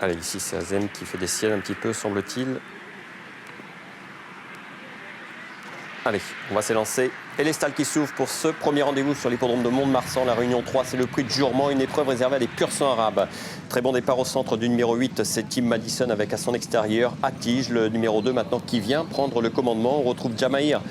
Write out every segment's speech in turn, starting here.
Allez, ici c'est Azem qui fait des siennes un petit peu, semble-t-il. Allez, on va s'élancer. Et les stalles qui s'ouvrent pour ce premier rendez-vous sur l'hippodrome de Mont-de-Marsan. La Réunion 3, c'est le prix de Jurement, une épreuve réservée à des pur sang arabes. Très bon départ au centre du numéro 8, c'est Tim Madison avec à son extérieur Atige, le numéro 2 maintenant qui vient prendre le commandement. On retrouve Jamaïr,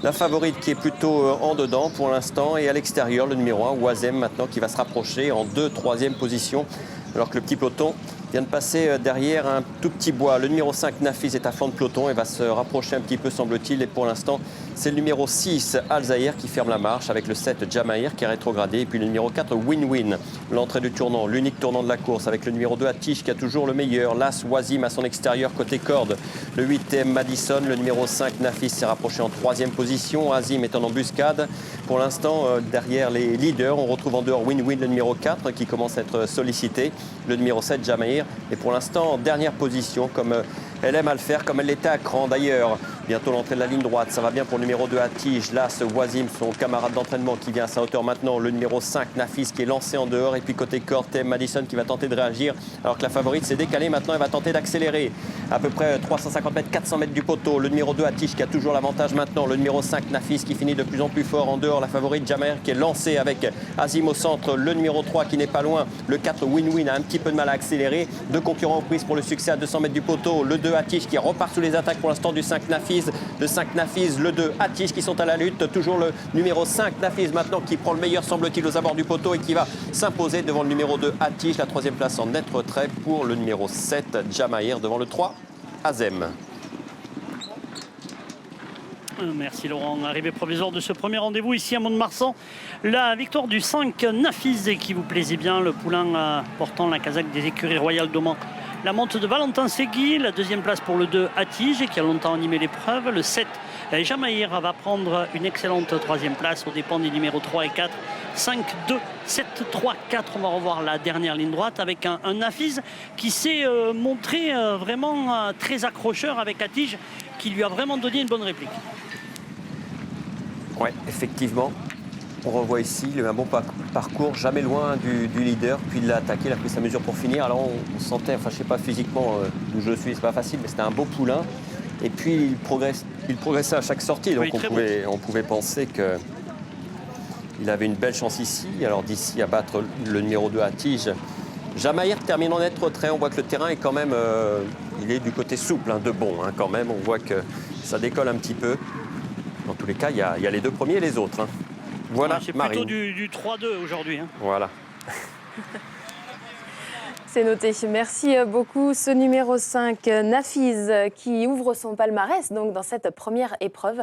la favorite qui est plutôt en dedans pour l'instant. Et à l'extérieur, le numéro 1, Oisem maintenant qui va se rapprocher en 2-3e position. Alors que le petit peloton vient de passer derrière un tout petit bois. Le numéro 5, Nafis, est à flanc de peloton et va se rapprocher un petit peu, semble-t-il. Et pour l'instant, c'est le numéro 6, Alzaïr, qui ferme la marche avec le 7, Jamaïr, qui est rétrogradé. Et puis le numéro 4, Win-Win. L'entrée du tournant, l'unique tournant de la course avec le numéro 2, Atige, qui a toujours le meilleur. L'As, Wazim à son extérieur, côté corde. Le 8, Madison. Le numéro 5, Nafis, s'est rapproché en 3e position. Azim est en embuscade. Pour l'instant, derrière les leaders, on retrouve en dehors Win-Win, le numéro 4, qui commence à être sollicité. Le numéro 7, Jamaïr, est pour l'instant en dernière position, comme elle aime à le faire, comme elle l'était à Cran d'ailleurs. Bientôt l'entrée de la ligne droite, ça va bien pour le numéro 2, Atige. Là, ce Wazim, son camarade d'entraînement qui vient à sa hauteur maintenant. Le numéro 5, Nafis, qui est lancé en dehors. Et puis côté corde, Madison qui va tenter de réagir. Alors que la favorite s'est décalée maintenant, elle va tenter d'accélérer. À peu près 350 mètres, 400 mètres du poteau. Le numéro 2, Atige, qui a toujours l'avantage maintenant. Le numéro 5, Nafis, qui finit de plus en plus fort en dehors. La favorite, Jamaïr, qui est lancée avec Azim au centre. Le numéro 3, qui n'est pas loin. Le 4, Win-Win, a un petit peu de mal à accélérer. Deux concurrents aux prises pour le succès à 200 mètres du poteau. Le 2, Atige, qui repart sous les attaques pour l'instant du 5, Nafis. Le 5, Nafis, le 2, Atige qui sont à la lutte. Toujours le numéro 5, Nafis maintenant qui prend le meilleur, semble-t-il, aux abords du poteau et qui va s'imposer devant le numéro 2, Atige. La 3e place en net retrait pour le numéro 7, Jamaïr, devant le 3, Azem. Merci Laurent. Arrivée provisoire de ce premier rendez-vous ici à Mont-de-Marsan. La victoire du 5 Nafis qui vous plaisait bien, le poulain portant la casaque des écuries royales d'Oman. La monte de Valentin Segui, la 2e place pour le 2 Atige qui a longtemps animé l'épreuve. Le 7 Jamaïr va prendre une excellente 3e place aux dépens des numéros 3 et 4. 5, 2, 7, 3, 4. On va revoir la dernière ligne droite avec un Nafis qui s'est montré vraiment très accrocheur avec Atige qui lui a vraiment donné une bonne réplique. Oui, effectivement. On revoit ici, il a eu un bon parcours, jamais loin du leader. Puis il l'a attaqué, il a pris sa mesure pour finir. Alors on sentait, enfin je ne sais pas physiquement d'où je suis, c'est pas facile, mais c'était un beau poulain. Et puis il progressait à chaque sortie. Donc oui, on pouvait penser qu'il avait une belle chance ici. Alors d'ici à battre le numéro 2 Atige. Jamaïr termine en net retrait. On voit que le terrain est quand même, il est du côté souple, de bon quand même. On voit que ça décolle un petit peu. Dans tous les cas, il y a les deux premiers et les autres. Voilà, c'est plutôt du 3-2 aujourd'hui. Voilà. C'est noté. Merci beaucoup. Ce numéro 5, Nafis, qui ouvre son palmarès donc, dans cette première épreuve.